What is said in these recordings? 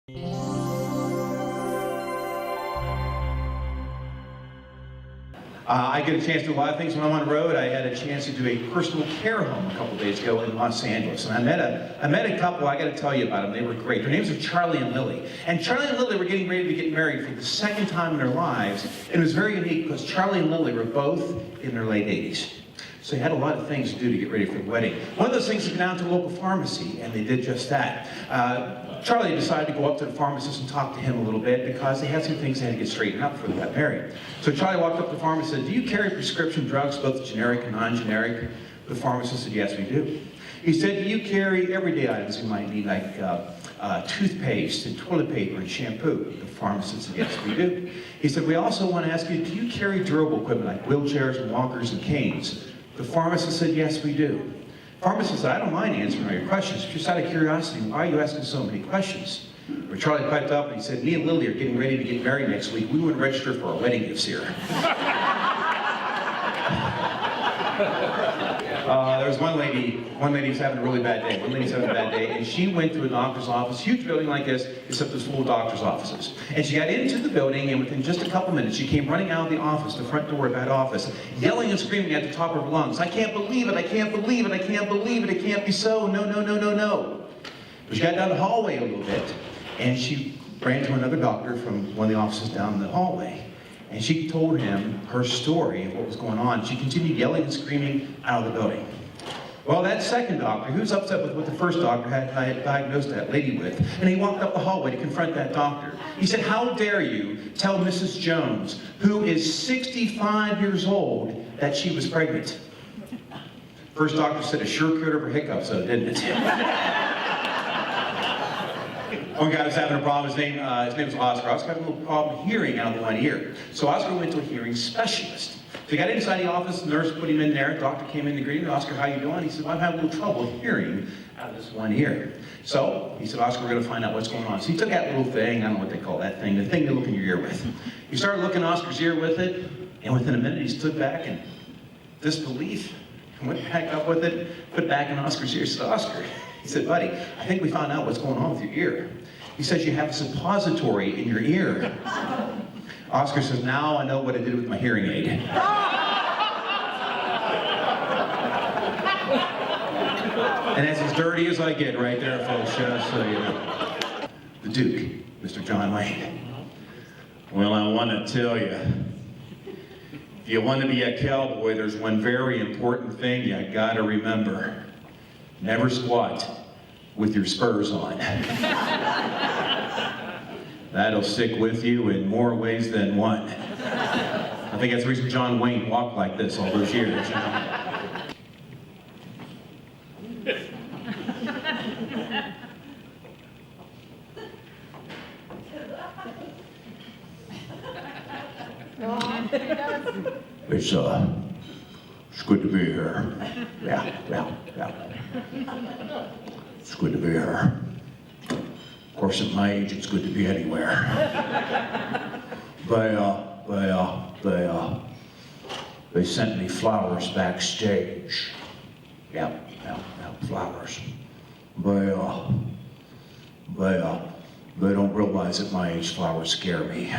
I get a chance to do a lot of things when I'm on the road. I had a chance to do a personal care home a couple days ago in Los Angeles. And I met a couple, I got to tell you about them. They were great. Their names are Charlie and Lilly. And Charlie and Lilly were getting ready to get married for the second time in their lives. And it was very unique because Charlie and Lilly were both in their late 80s. So they had a lot of things to do to get ready for the wedding. One of those things was to go down to a local pharmacy, and they did just that. Charlie decided to go up to the pharmacist and talk to him a little bit because they had some things they had to get straightened up before they got married. So Charlie walked up to the pharmacist and said, "Do you carry prescription drugs, both generic and non-generic?" The pharmacist said, "Yes, we do." He said, "Do you carry everyday items you might need, like toothpaste and toilet paper and shampoo?" The pharmacist said, "Yes, we do." He said, "We also want to ask you, do you carry durable equipment like wheelchairs and walkers and canes?" The pharmacist said, "Yes, we do." The pharmacist said, "I don't mind answering all your questions. Just out of curiosity, why are you asking so many questions?" But Charlie piped up and he said, "Me and Lilly are getting ready to get married next week. We want to register for our wedding gifts here." There was one lady was having a really bad day. One lady's having a bad day, and she went to a doctor's office, huge building like this, except there's full of doctor's offices. And she got into the building, and within just a couple minutes, she came running out of the office, the front door of that office, yelling and screaming at the top of her lungs, "I can't believe it, I can't believe it, I can't believe it, it can't be so, no, no, no, no, no." But she got down the hallway a little bit, and she ran to another doctor from one of the offices down the hallway. And she told him her story of what was going on. She continued yelling and screaming out of the building. Well, that second doctor, he was upset with what the first doctor had diagnosed that lady with, and he walked up the hallway to confront that doctor. He said, "How dare you tell Mrs. Jones, who is 65 years old, that she was pregnant?" First doctor said it sure cured her hiccups, though, didn't it? One guy was having a problem. His name was Oscar. Oscar had a little problem hearing out of one ear. So Oscar went to a hearing specialist. So he got inside the office, the nurse put him in there, the doctor came in to greet him. "Oscar, how you doing?" He said, "Well, I'm having a little trouble hearing out of this one ear." So he said, "Oscar, we're going to find out what's going on." So he took that little thing, I don't know what they call that thing, the thing they look in your ear with. He started looking in Oscar's ear with it, and within a minute he stood back in disbelief, and went back up with it, put it back in Oscar's ear. He said, "Oscar," he said, "Buddy, I think we found out what's going on with your ear." He says, "You have a suppository in your ear." Oscar says, "Now I know what I did with my hearing aid." And that's as dirty as I get right there, folks, just so you know. The Duke, Mr. John Wayne. "Well, I want to tell you, if you want to be a cowboy, there's one very important thing you got to remember. Never squat with your spurs on. That'll stick with you in more ways than one." I think that's the reason John Wayne walked like this all those years. You know? It's good to be here. Yeah. It's good to be here. Of course, at my age, it's good to be anywhere. They sent me flowers backstage. Yeah, flowers. They don't realize at my age flowers scare me.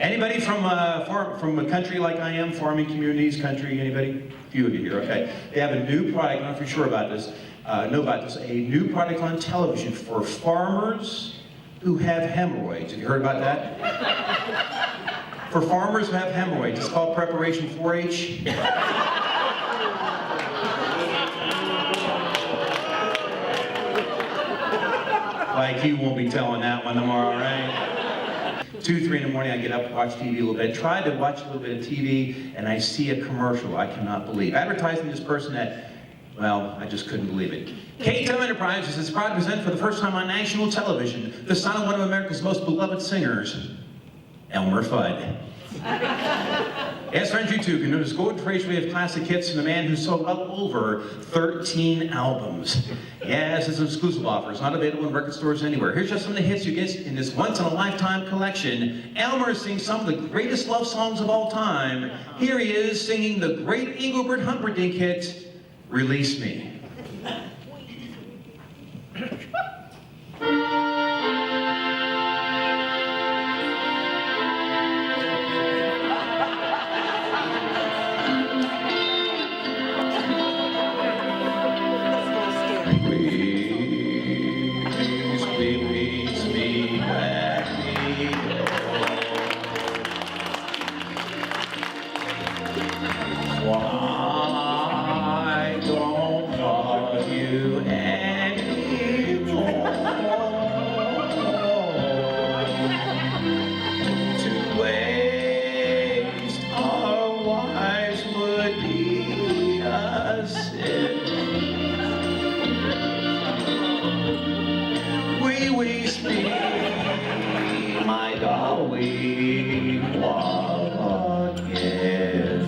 Anybody from a country like I am, farming communities, country, anybody? A few of you here, okay. They have a new product, I don't know if you're sure about this, a new product on television for farmers who have hemorrhoids. Have you heard about that? For farmers who have hemorrhoids, it's called Preparation 4-H. Like you won't be telling that one tomorrow, right? 2, 3 in the morning, I get up, watch TV a little bit. Tried to watch a little bit of TV, and I see a commercial I cannot believe. Advertising this person that, well, I just couldn't believe it. K-Tel Enterprises is proud to present for the first time on national television the son of one of America's most beloved singers, Elmer Fudd. Yes, friends, you too can notice golden tracery of classic hits from the man who sold well over 13 albums. Yes, it's an exclusive offer. It's not available in record stores anywhere. Here's just some of the hits you get in this once-in-a-lifetime collection. Elmer sings some of the greatest love songs of all time. Here he is singing the great Engelbert Humperdinck hit, "Release Me." be my darling once again.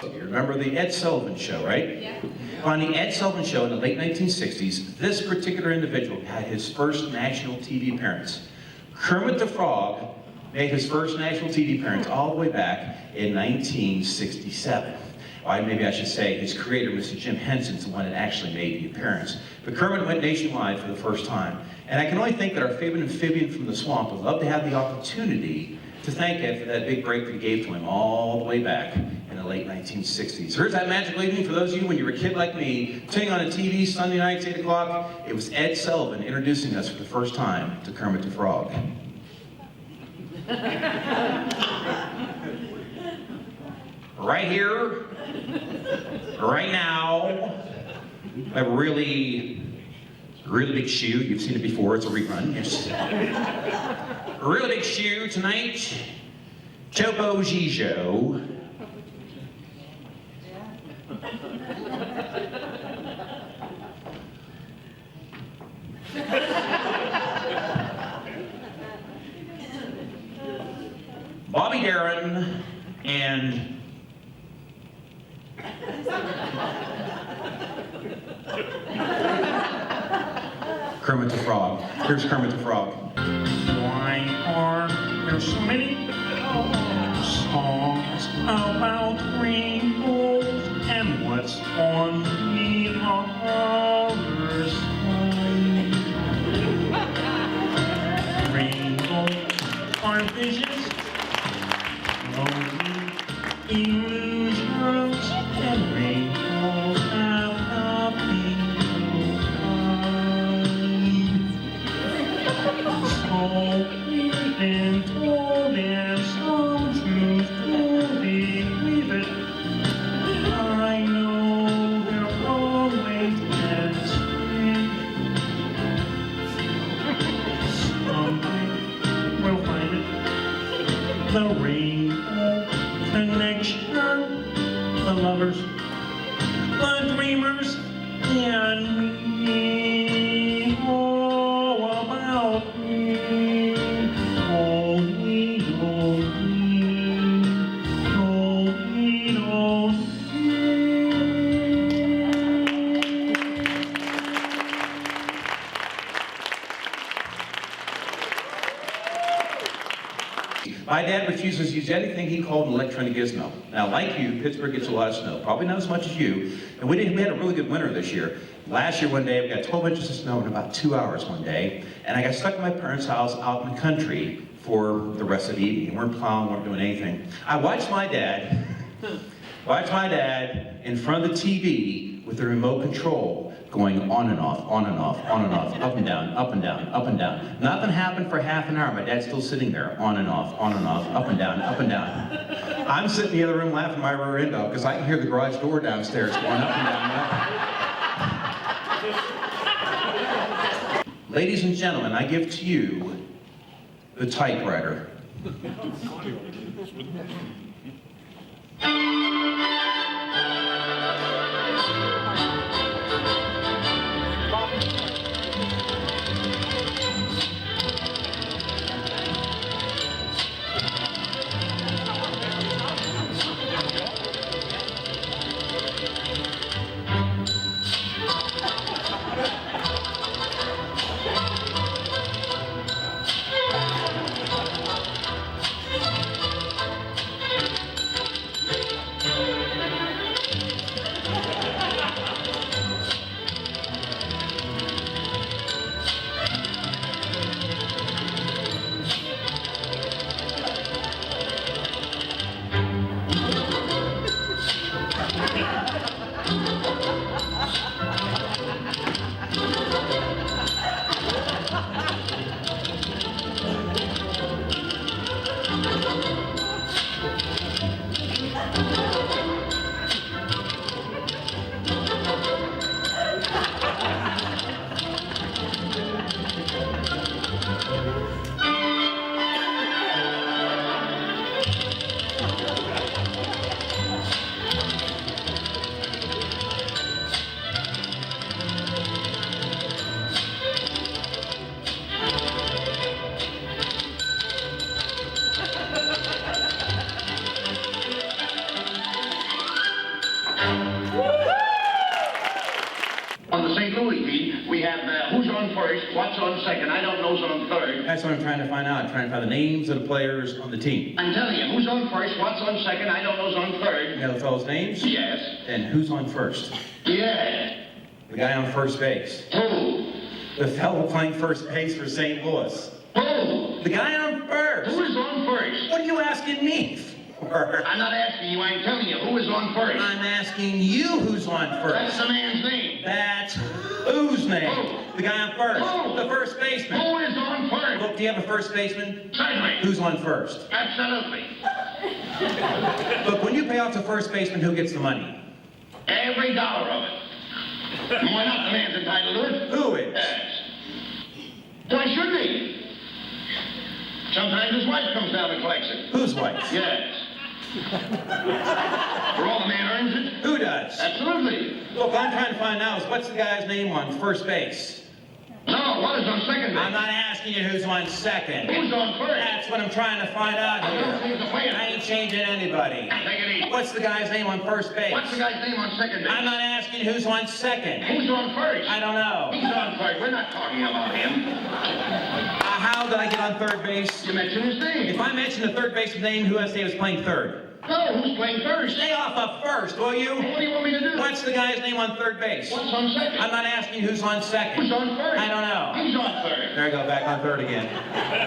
You remember the Ed Sullivan Show, right? Yeah. On the Ed Sullivan Show in the late 1960s, this particular individual had his first national TV appearance. Kermit the Frog made his first national TV appearance all the way back in 1967. Or maybe I should say his creator, Mr. Jim Henson's the one that actually made the appearance. But Kermit went nationwide for the first time. And I can only think that our favorite amphibian from the swamp would love to have the opportunity to thank Ed for that big break that he gave to him all the way back in the late 1960s. Here's that magical evening for those of you when you were a kid like me, tuning on the TV Sunday nights, 8 o'clock. It was Ed Sullivan introducing us for the first time to Kermit the Frog. Right here, right now, I have a really big shoe. You've seen it before, it's a rerun. Yes. A really big shoe tonight. Chopo Gijo. Bobby Darin and Kermit the Frog. Here's Kermit the Frog. Why are there so many songs about rainbows and what's on the other side? Rainbows are visions, lonely illusions, and rainbows have happy eyes. So we've been told and some choose to believe it. I know they're always dancing. Someday we'll find it. The rainbow connection, the lovers, the dreamers, and me. Oh, about me. Oh, me, oh, me. Oh, me, oh, me. My dad refuses to use anything he called an electronic gizmo. Now, like you, Pittsburgh gets a lot of snow. Probably not as much as you. And we had a really good winter this year. Last year, one day, we got 12 inches of snow in about 2 hours one day. And I got stuck in my parents' house out in the country for the rest of the evening. We weren't plowing, we weren't doing anything. I watched my dad in front of the TV with the remote control going on and off, on and off, on and off, up and down, up and down, up and down. Nothing happened for half an hour. My dad's still sitting there, on and off, up and down, up and down. I'm sitting in the other room laughing at my rear window because I can hear the garage door downstairs going up and down and up. Ladies and gentlemen, I give to you the typewriter. On the St. Louis beat, we have who's on first, what's on second, I don't know's on third. That's what I'm trying to find out. Trying to find the names of the players on the team. I'm telling you, who's on first, what's on second, I don't know's on third. You know the fellow's names? Yes. And who's on first? Yeah. The guy on first base. Who? The fellow playing first base for St. Louis. Who? The guy on first. Who is on first? What are you asking me for? I'm not asking you, I'm telling you, who is on first? I'm asking you who's on first. That's the man's name. That's whose name? Who? The guy on first. Who? The first baseman. Who is on first? Look, do you have a first baseman? Certainly. Who's on first? Absolutely. Look, when you pay off the first baseman, who gets the money? Every dollar of it. Why not? The man's entitled to it. Who is? Yes. Why shouldn't he? Sometimes his wife comes down and collects it. Whose wife? Yes. For all the man earns it. Who does? Absolutely. Look, I'm trying to find out is what's the guy's name on first base? No, what is on second base? I'm not asking you who's on second. Who's on first? That's what I'm trying to find out I don't here. change the player. I ain't changing anybody. Take it easy. What's the guy's name on first base? What's the guy's name on second base? I'm not asking who's on second. Who's on first? I don't know. He's on first. We're not talking about him. How did I get on third base? You mentioned his name. If I mention the third baseman's name, who has to say was playing third? No, who's playing first? Stay off of first, will you? What do you want me to do? What's the guy's name on third base? What's on second? I'm not asking who's on second. Who's on first? I don't know. He's on third. There I go, back on third again.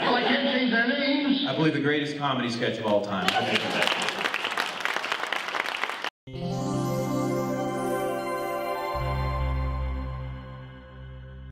Well, I can't change their names. I believe the greatest comedy sketch of all time.